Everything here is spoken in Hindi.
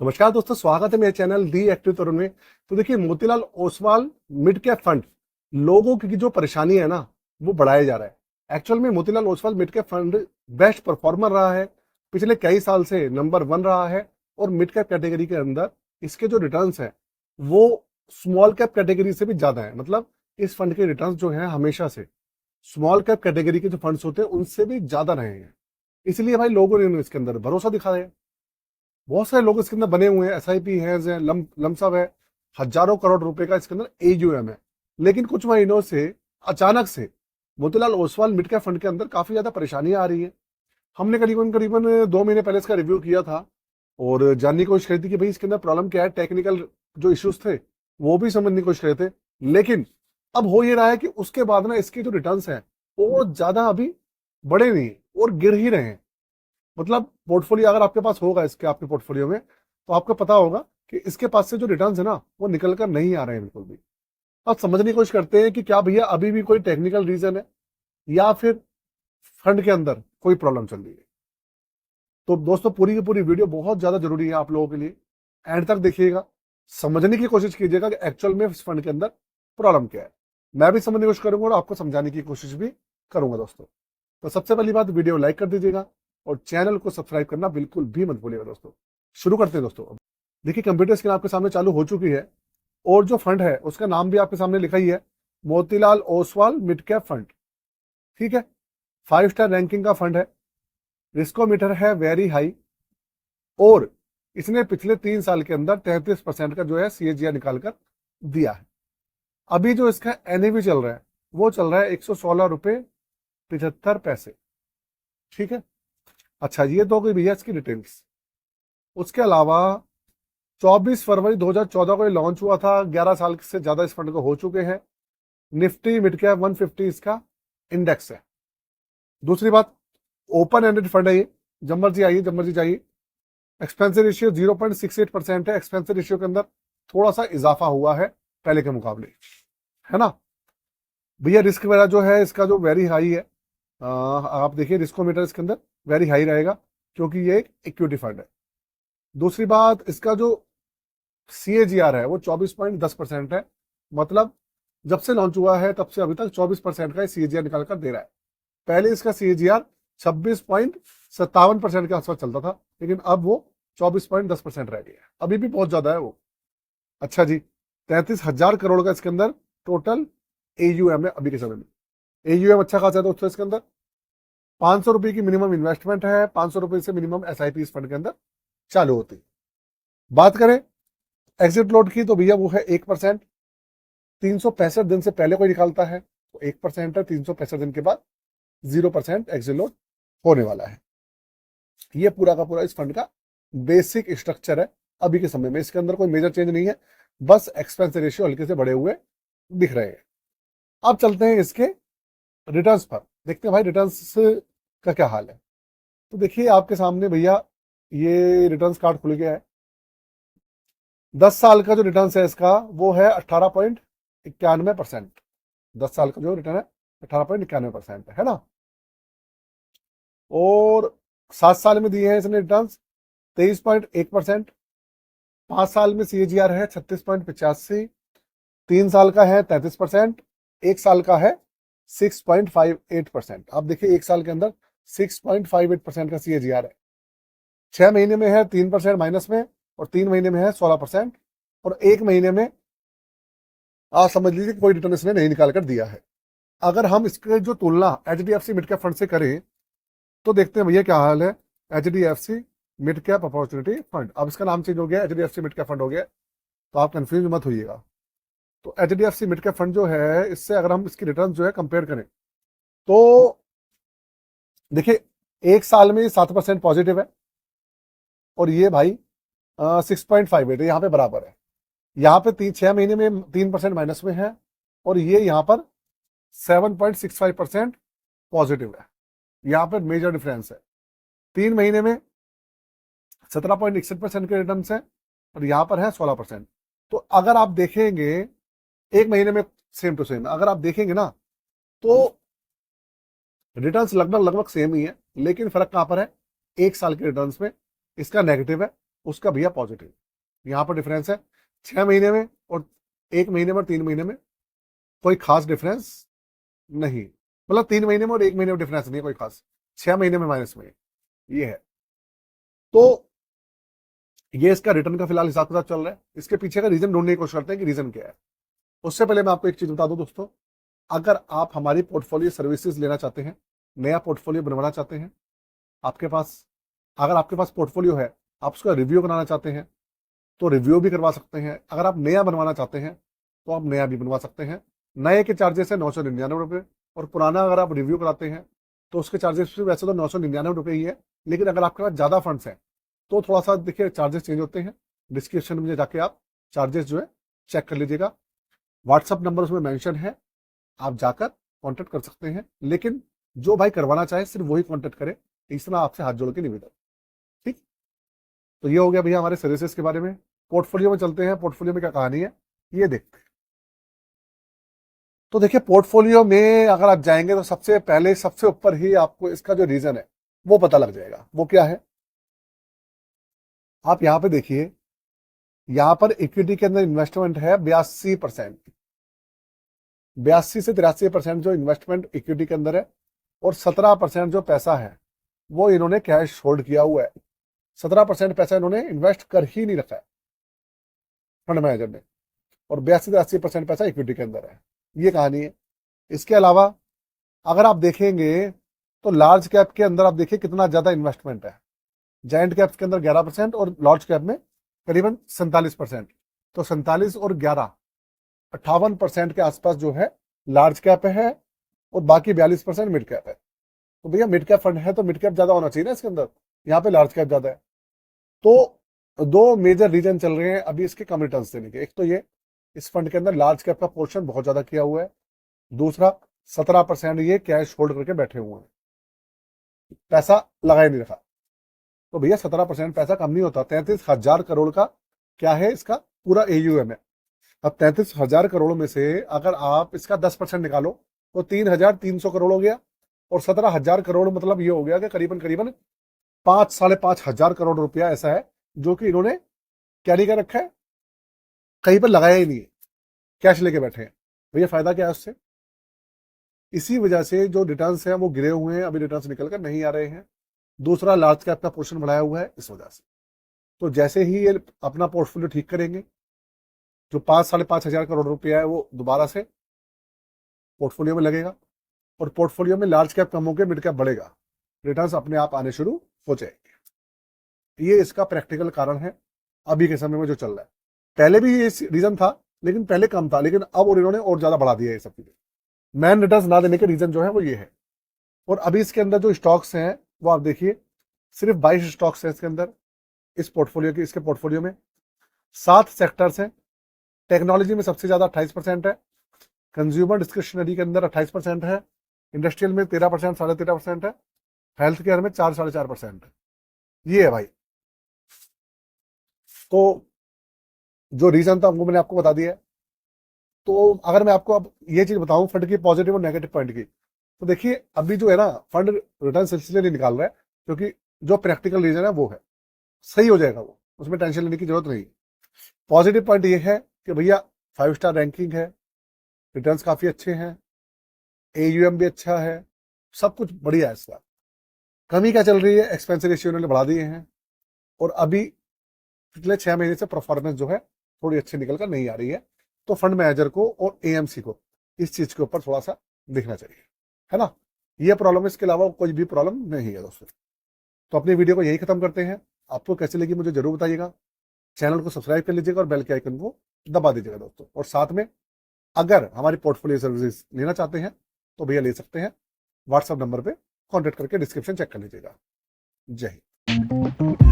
नमस्कार दोस्तों, स्वागत है मेरे चैनल दी एक्टिव तरुण में। तो देखिए, Motilal Oswal mid cap fund लोगों की जो परेशानी है ना, वो बढ़ाया जा रहा है। एक्चुअल में Motilal Oswal mid cap fund best performer रहा है, पिछले कई साल से नंबर 1 रहा है। और मिड कैप कैटेगरी के अंदर इसके जो रिटर्न्स है वो स्मॉल कैप कैटेगरी से भी ज्यादा है। मतलब इस फंड के रिटर्न्स जो है हमेशा से स्मॉल कैप कैटेगरी के जो फंड्स होते हैं उनसे भी ज्यादा रहे हैं। इसलिए भाई लोगों ने इसके अंदर भरोसा दिखाया है। बहुत सारे लोग इसके अंदर बने हुए हैं, एसआईपी है, लमसम है, हजारों करोड़ रुपए का इसके अंदर एयूएम है। लेकिन कुछ महीनों से अचानक से Motilal Oswal mid cap fund के अंदर काफी ज्यादा परेशानियां आ रही है। हमने करीबन करीबन 2 महीने पहले इसका रिव्यू किया था और जानने की कोशिश करी थी कि भाई इसके अंदर प्रॉब्लम क्या है। टेक्निकल जो इश्यूज थे वो भी समझने की कोशिश करे थे। लेकिन अब हो ये रहा है कि उसके बाद ना इसके जो रिटर्न्स हैं वो ज्यादा अभी बढ़े नहीं और गिर ही रहे हैं। मतलब पोर्टफोलियो अगर आपके पास होगा इसके, आपके पोर्टफोलियो में, तो आपको पता होगा कि इसके पास से जो रिटर्न्स है ना वो निकल कर नहीं आ रहे हैं बिल्कुल भी। अब समझने की कोशिश करते हैं कि क्या भैया अभी भी कोई टेक्निकल रीजन है या फिर फंड के अंदर कोई प्रॉब्लम चल रही है। तो दोस्तों, पूरी की पूरी वीडियो बहुत ज्यादा जरूरी है आप लोगों के लिए। एंड तक देखिएगा, समझने की कोशिश कीजिएगा कि एक्चुअल में इस फंड के अंदर प्रॉब्लम क्या है। मैं भी समझने की कोशिश करूंगा और आपको समझाने की कोशिश भी करूंगा दोस्तों। तो सबसे पहली बात, वीडियो लाइक कर दीजिएगा और चैनल को सब्सक्राइब करना बिल्कुल भी मत भूलिएगा दोस्तों। शुरू करते हैं दोस्तों। देखिए, कंप्यूटर स्क्रीन आपके सामने चालू हो चुकी है और जो फंड है उसका नाम भी आपके सामने लिखा ही है, Motilal Oswal mid cap fund. ठीक है, 5 स्टार रैंकिंग का फंड है, रिस्कोमीटर है वेरी हाई और इसने पिछले 3 साल के अंदर 33% का जो है सीएजीआर निकालकर दिया है। अभी जो इसका एनएवी चल रहा है वो चल रहा है 116 रुपए 75 पैसे। ठीक है, अच्छा ये तो हो गई भैया इसकी डिटेल्स। उसके अलावा 24 फरवरी 2014 को ये लॉन्च हुआ था, 11 साल से ज्यादा इस फंड को हो चुके हैं। निफ्टी मिड कैप 150 इसका इंडेक्स है। दूसरी बात, ओपन एंडेड फंड है ये, जब मर्जी आइए जब मर्जी जाइए। एक्सपेंसिव रेशियो 0.68% है। एक्सपेंसिव रेशियो के अंदर थोड़ा सा इजाफा हुआ है पहले के मुकाबले, है ना भैया। रिस्क वगैरह जो है इसका जो वेरी हाई है, आप देखिए रिस्कोमीटर इसके अंदर वेरी हाई रहेगा क्योंकि ये एक इक्विटी फंड है। दूसरी बात, इसका जो सीएजीआर है वो 24.10% है। मतलब जब से लॉन्च हुआ है तब से अभी तक 24% का सीएजीआर निकाल कर दे रहा है। पहले इसका सीएजीआर 26.57% के आसपास चलता था, लेकिन अब वो 24.10% रह गया है। अभी भी बहुत ज्यादा है वो। अच्छा जी, 33,000 करोड़ का इसके अंदर टोटल एयूएम है अभी के समय में। एयूएम अच्छा खासा है दोस्तों। इसके अंदर 500 रुपए की मिनिमम इन्वेस्टमेंट है, 500 रुपए से मिनिमम एसआईपी इस फंड के अंदर चालू होती है। बात करें एग्जिट लोड की तो भैया वो है 1%। 365 दिन से पहले कोई निकालता है तो 1% है, 365 दिन के बाद 0% एग्जिट लोड होने वाला है। ये पूरा का पूरा इस फंड का बेसिक स्ट्रक्चर है अभी के समय में। इसके अंदर कोई मेजर चेंज नहीं है, बस एक्सपेंस रेशियो हल्के से बढ़े हुए दिख रहे हैं। अब चलते हैं इसके रिटर्न्स पर, देखते हैं भाई रिटर्न्स का क्या हाल है। तो देखिए आपके सामने भैया ये रिटर्न्स कार्ड खुल गया है। 10 साल का जो रिटर्न है इसका वो है 18.91%। 10 साल का जो रिटर्न है 18.91% है ना। और 7 साल में दिए हैं इसने रिटर्न 23.1%। 5 साल में सीएजीआर है 36.85। 3 साल का है 33%। 1 साल का है 6.58%। आप देखिए 1 साल के अंदर 6.58% का सीएजीआर है। 6 महीने में है 3% माइनस में और 3 महीने में है 16% और 1 महीने में आप समझ लीजिए कोई रिटर्न इसने नहीं निकाल कर दिया है। अगर हम इसके जो तुलना एचडीएफसी मिड कैप फंड से करें तो देखते हैं भैया क्या हाल है। HDFC mid cap opportunity fund, अब इसका नाम चेंज हो गया, एचडीएफसी मिड कैप फंड हो गया, तो आप कंफ्यूज मत होइएगा। तो एचडीएफसी मिड कैप फंड जो है इससे अगर हम इसकी रिटर्न जो है कंपेयर करें तो देखिए 1 साल में 7% पॉजिटिव है और ये भाई 6.58 है, यहाँ पे बराबर है। यहाँ पे 6 महीने में 3% माइनस में है और ये यहाँ पर 7.65% पॉजिटिव है। यहाँ पर मेजर डिफरेंस है। 3 महीने में 17.61% के रिटर्न है और यहाँ पर है 16%। तो अगर आप देखेंगे 1 महीने में सेम टू सेम अगर आप देखेंगे ना तो रिटर्न्स लगभग सेम ही है, लेकिन फर्क कहां पर है, 1 साल के रिटर्न्स में इसका नेगेटिव है उसका भैया पॉजिटिव। यहाँ पर डिफरेंस है 6 महीने में और 1 महीने में और 3 महीने में कोई खास डिफरेंस नहीं, मतलब 3 महीने में और 1 महीने में डिफरेंस नहीं है कोई खास, 6 महीने में माइनस में ये है। तो ये इसका रिटर्न का फिलहाल हिसाब किताब चल रहा है। इसके पीछे का रीजन ढूंढने की कोशिश करते हैं कि रीजन क्या है। उससे पहले मैं आपको एक चीज बता दूं दोस्तों, अगर आप हमारी पोर्टफोलियो सर्विसेज लेना चाहते हैं, नया पोर्टफोलियो बनवाना चाहते हैं, आपके पास अगर आपके पास पोर्टफोलियो है, आप उसका रिव्यू कराना चाहते हैं तो रिव्यू भी करवा सकते हैं। अगर आप नया बनवाना चाहते हैं तो आप नया भी बनवा सकते हैं। नए के चार्जेस है 999 और पुराना अगर आप रिव्यू कराते हैं तो उसके चार्जेस वैसे तो 999 ही है, लेकिन अगर आपके पास ज्यादा फंड्स हैं तो थोड़ा सा देखिए चार्जेस चेंज होते हैं। डिस्क्रिप्शन में जाके आप चार्जेस जो है चेक कर लीजिएगा। व्हाट्सअप नंबर उसमें मेंशन है, आप जाकर कांटेक्ट कर सकते हैं। लेकिन जो भाई करवाना चाहे सिर्फ वही कांटेक्ट करे, इस तरह आपसे हाथ जोड़ के निवेदन। ठीक, तो ये हो गया भैया हमारे सर्विसेज के बारे में। पोर्टफोलियो में चलते हैं, पोर्टफोलियो में क्या कहानी है ये देखते हैं। तो देखिए पोर्टफोलियो में अगर आप जाएंगे तो सबसे पहले सबसे ऊपर ही आपको इसका जो रीजन है वो पता लग जाएगा। वो क्या है, आप यहां पे देखिए, यहां पर इक्विटी के अंदर इन्वेस्टमेंट है 82%, 82 से 83% जो इन्वेस्टमेंट इक्विटी के अंदर है और 17% जो पैसा है वो इन्होंने कैश होल्ड किया हुआ है। 17% पैसा इन्होंने इन्वेस्ट कर ही नहीं रखा है फंड मैनेजर ने, और 82 से 80% पैसा इक्विटी के अंदर है। ये कहानी है। इसके अलावा अगर आप देखेंगे तो लार्ज कैप के अंदर आप देखिए कितना ज्यादा इन्वेस्टमेंट है। जायंट कैप के अंदर 11% और लार्ज कैप में करीबन 47%। तो 47 और 11 58% के आसपास जो है लार्ज कैप है और बाकी 42% मिड कैप है। तो भैया मिड कैप फंड है तो मिड कैप ज्यादा होना चाहिए ना इसके अंदर, यहाँ पे लार्ज कैप ज्यादा है। तो दो मेजर रीजन चल रहे हैं अभी इसके कम रिटर्न देने के। एक तो ये इस फंड के अंदर लार्ज कैप का पोर्शन बहुत ज्यादा किया हुआ है, दूसरा 17% ये कैश होल्ड करके बैठे हुए हैं, पैसा लगा ही नहीं रखा। तो भैया 17% पैसा कम नहीं होता। 33,000 करोड़ का क्या है इसका पूरा एयूएम है। अब 33,000 करोड़ में से अगर आप इसका 10% निकालो तो 3,300 करोड़ हो गया, और 17,000 करोड़ मतलब ये हो गया कि करीबन करीबन 5-5,500 करोड़ रुपया ऐसा है जो कि इन्होंने कैरी कर रखा है, कहीं पर लगाया ही नहीं है, कैश लेके बैठे हैं। भैया फायदा क्या है उससे? इसी वजह से जो रिटर्न्स हैं वो गिरे हुए हैं, अभी रिटर्न्स निकल कर नहीं आ रहे हैं। दूसरा लार्ज कैप का पोर्शन बढ़ाया हुआ है इस वजह से। तो जैसे ही ये अपना पोर्टफोलियो ठीक करेंगे, जो 5-5,500 करोड़ रुपया है वो दोबारा से पोर्टफोलियो में लगेगा और पोर्टफोलियो में लार्ज कैप कम होकर मिड कैप बढ़ेगा, रिटर्न्स अपने आप आने शुरू हो जाएंगे। ये इसका प्रैक्टिकल कारण है अभी के समय में जो चल रहा है। पहले भी ये रीजन था लेकिन पहले कम था, लेकिन अब और इन्होंने और ज्यादा बढ़ा दिया ये सब चीजें। मैन रिटर्न्स ना देने के रीजन जो है वो ये है। और अभी इसके अंदर जो स्टॉक्स हैं वो आप देखिए, सिर्फ 22 स्टॉक्स हैं इसके अंदर, इस पोर्टफोलियो के इसके पोर्टफोलियो में 7 सेक्टर्स हैं। टेक्नोलॉजी में सबसे ज्यादा 28% है, कंज्यूमर डिस्क्रिप्शनरी के अंदर 28% है, इंडस्ट्रियल में 13%, 13.5% है, हेल्थ केयर में 4-4.5% है। ये है भाई। तो जो रीजन था वो मैंने आपको बता दिया है। तो अगर मैं आपको अब ये चीज बताऊं फंड की पॉजिटिव और नेगेटिव पॉइंट की, तो देखिए अभी जो है ना फंड रिटर्न सिलसिले नहीं निकाल रहा है क्योंकि जो प्रैक्टिकल रीजन है वो है, सही हो जाएगा वो, उसमें टेंशन लेने की जरूरत नहीं। पॉजिटिव पॉइंट ये है कि भैया 5 स्टार रैंकिंग है, रिटर्न्स काफी अच्छे हैं, एयूएम भी अच्छा है, सब कुछ बढ़िया है इसका। कमी क्या चल रही है, एक्सपेंस रेशियो इन्होंने बढ़ा दिए हैं और अभी पिछले 6 महीने से परफॉर्मेंस जो है थोड़ी अच्छी निकल कर नहीं आ रही है। तो फंड मैनेजर को और एएमसी को इस चीज के ऊपर थोड़ा सा देखना चाहिए, है ना। ये प्रॉब्लम, इसके अलावा कोई भी प्रॉब्लम नहीं है दोस्तों। तो अपनी वीडियो को यही खत्म करते हैं। आपको कैसी लगी मुझे जरूर बताइएगा। चैनल को सब्सक्राइब कर लीजिएगा और बेल के आइकन को दबा दीजिएगा दोस्तों। और साथ में अगर हमारी पोर्टफोलियो सर्विसेज लेना चाहते हैं तो भैया ले सकते हैं, व्हाट्सएप नंबर पे कांटेक्ट करके डिस्क्रिप्शन चेक कर लीजिएगा। जय हिंद।